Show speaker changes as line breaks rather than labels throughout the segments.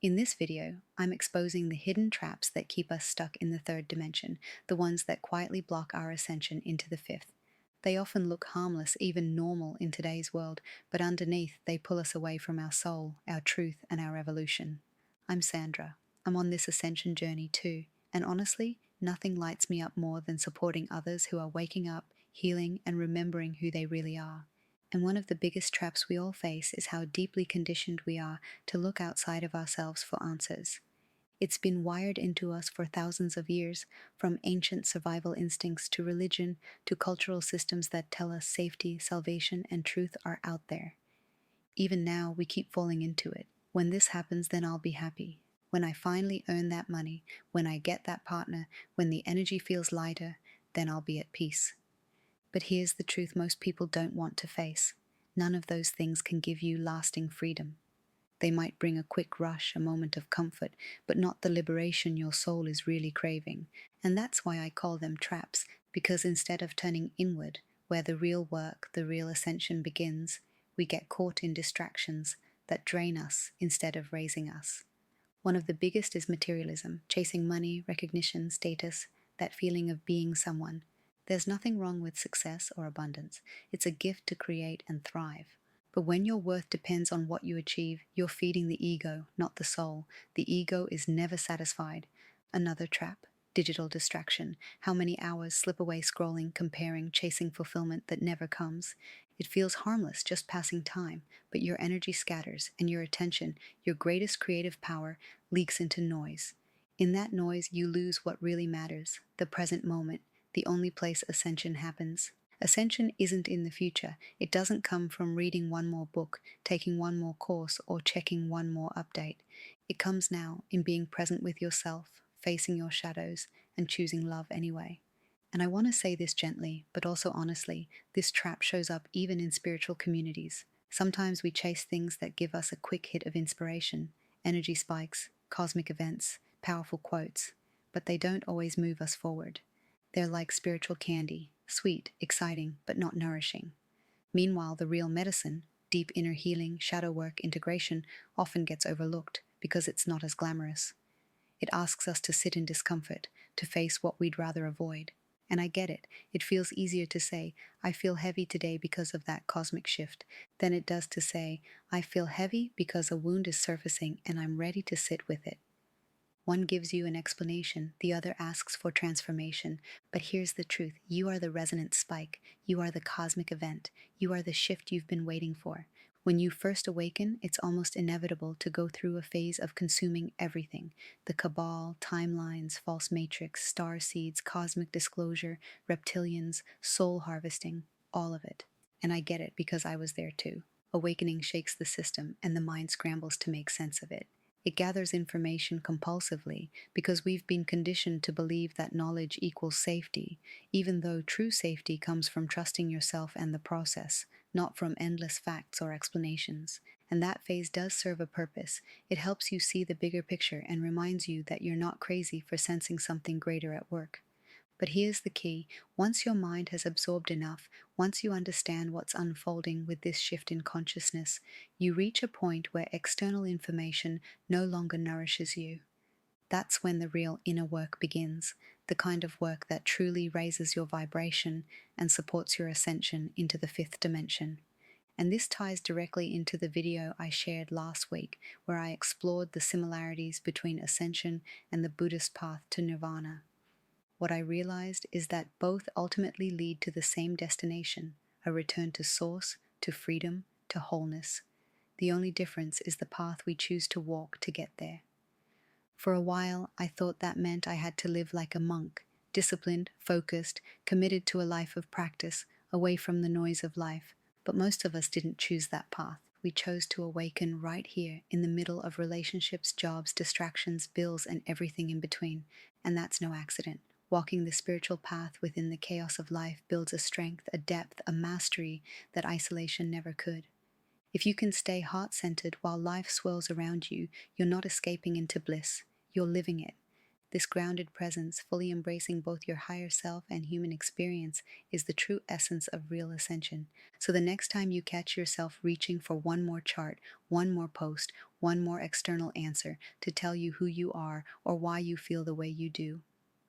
In this video, I'm exposing the hidden traps that keep us stuck in the third dimension, the ones that quietly block our ascension into the fifth. They often look harmless, even normal in today's world, but underneath they pull us away from our soul, our truth, and our evolution. I'm Sandra. I'm on this ascension journey too, and honestly, nothing lights me up more than supporting others who are waking up, healing, and remembering who they really are. And one of the biggest traps we all face is how deeply conditioned we are to look outside of ourselves for answers. It's been wired into us for thousands of years, from ancient survival instincts to religion to cultural systems that tell us safety, salvation, and truth are out there. Even now, we keep falling into it. When this happens, then I'll be happy. When I finally earn that money, when I get that partner, when the energy feels lighter, then I'll be at peace. But here's the truth most people don't want to face. None of those things can give you lasting freedom. They might bring a quick rush, a moment of comfort, but not the liberation your soul is really craving. And that's why I call them traps, because instead of turning inward, where the real work, the real ascension begins, we get caught in distractions that drain us instead of raising us. One of the biggest is materialism, chasing money, recognition, status, that feeling of being someone. There's nothing wrong with success or abundance. It's a gift to create and thrive. But when your worth depends on what you achieve, you're feeding the ego, not the soul. The ego is never satisfied. Another trap, digital distraction. How many hours slip away scrolling, comparing, chasing fulfillment that never comes? It feels harmless, just passing time, but your energy scatters and your attention, your greatest creative power, leaks into noise. In that noise, you lose what really matters, the present moment, the only place ascension happens. Ascension isn't in the future. It doesn't come from reading one more book, taking one more course, or checking one more update. It comes now in being present with yourself, facing your shadows, and choosing love anyway. And I want to say this gently, but also honestly, this trap shows up even in spiritual communities. Sometimes we chase things that give us a quick hit of inspiration, energy spikes, cosmic events, powerful quotes, but they don't always move us forward. They're like spiritual candy, sweet, exciting, but not nourishing. Meanwhile, the real medicine, deep inner healing, shadow work, integration, often gets overlooked because it's not as glamorous. It asks us to sit in discomfort, to face what we'd rather avoid. And I get it. It feels easier to say, I feel heavy today because of that cosmic shift, than it does to say, I feel heavy because a wound is surfacing and I'm ready to sit with it. One gives you an explanation, the other asks for transformation. But here's the truth. You are the resonant spike. You are the cosmic event. You are the shift you've been waiting for. When you first awaken, it's almost inevitable to go through a phase of consuming everything. The cabal, timelines, false matrix, star seeds, cosmic disclosure, reptilians, soul harvesting, all of it. And I get it because I was there too. Awakening shakes the system and the mind scrambles to make sense of it. It gathers information compulsively because we've been conditioned to believe that knowledge equals safety, even though true safety comes from trusting yourself and the process, not from endless facts or explanations. And that phase does serve a purpose. It helps you see the bigger picture and reminds you that you're not crazy for sensing something greater at work. But here's the key. Once your mind has absorbed enough, once you understand what's unfolding with this shift in consciousness, you reach a point where external information no longer nourishes you. That's when the real inner work begins, the kind of work that truly raises your vibration and supports your ascension into the fifth dimension. And this ties directly into the video I shared last week, where I explored the similarities between ascension and the Buddhist path to nirvana. What I realized is that both ultimately lead to the same destination, a return to source, to freedom, to wholeness. The only difference is the path we choose to walk to get there. For a while, I thought that meant I had to live like a monk, disciplined, focused, committed to a life of practice, away from the noise of life. But most of us didn't choose that path. We chose to awaken right here, in the middle of relationships, jobs, distractions, bills, and everything in between. And that's no accident. Walking the spiritual path within the chaos of life builds a strength, a depth, a mastery that isolation never could. If you can stay heart-centered while life swirls around you, you're not escaping into bliss. You're living it. This grounded presence, fully embracing both your higher self and human experience, is the true essence of real ascension. So the next time you catch yourself reaching for one more chart, one more post, one more external answer to tell you who you are or why you feel the way you do.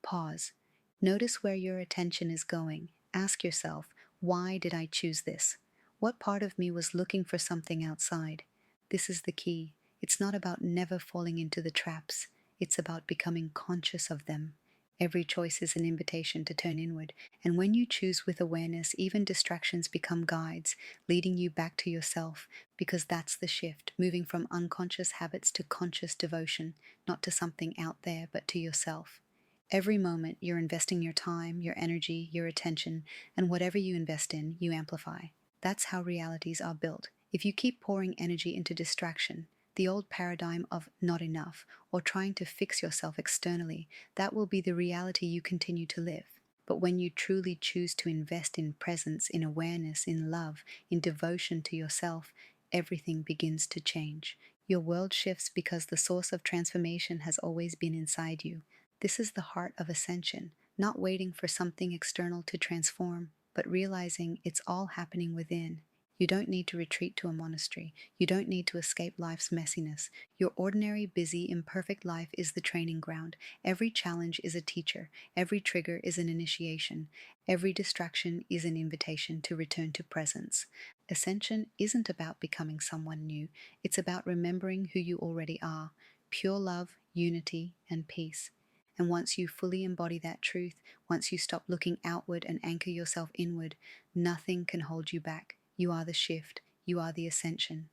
Pause. Notice where your attention is going. Ask yourself, why did I choose this? What part of me was looking for something outside? This is the key. It's not about never falling into the traps. It's about becoming conscious of them. Every choice is an invitation to turn inward, and when you choose with awareness, even distractions become guides, leading you back to yourself, because that's the shift, moving from unconscious habits to conscious devotion, not to something out there, but to yourself. Every moment, you're investing your time, your energy, your attention, and whatever you invest in, you amplify. That's how realities are built. If you keep pouring energy into distraction, the old paradigm of not enough, or trying to fix yourself externally, that will be the reality you continue to live. But when you truly choose to invest in presence, in awareness, in love, in devotion to yourself, everything begins to change. Your world shifts because the source of transformation has always been inside you. This is the heart of ascension, not waiting for something external to transform, but realizing it's all happening within. You don't need to retreat to a monastery. You don't need to escape life's messiness. Your ordinary, busy, imperfect life is the training ground. Every challenge is a teacher. Every trigger is an initiation. Every distraction is an invitation to return to presence. Ascension isn't about becoming someone new. It's about remembering who you already are. Pure love, unity, and peace. And once you fully embody that truth, once you stop looking outward and anchor yourself inward, nothing can hold you back. You are the shift. You are the ascension.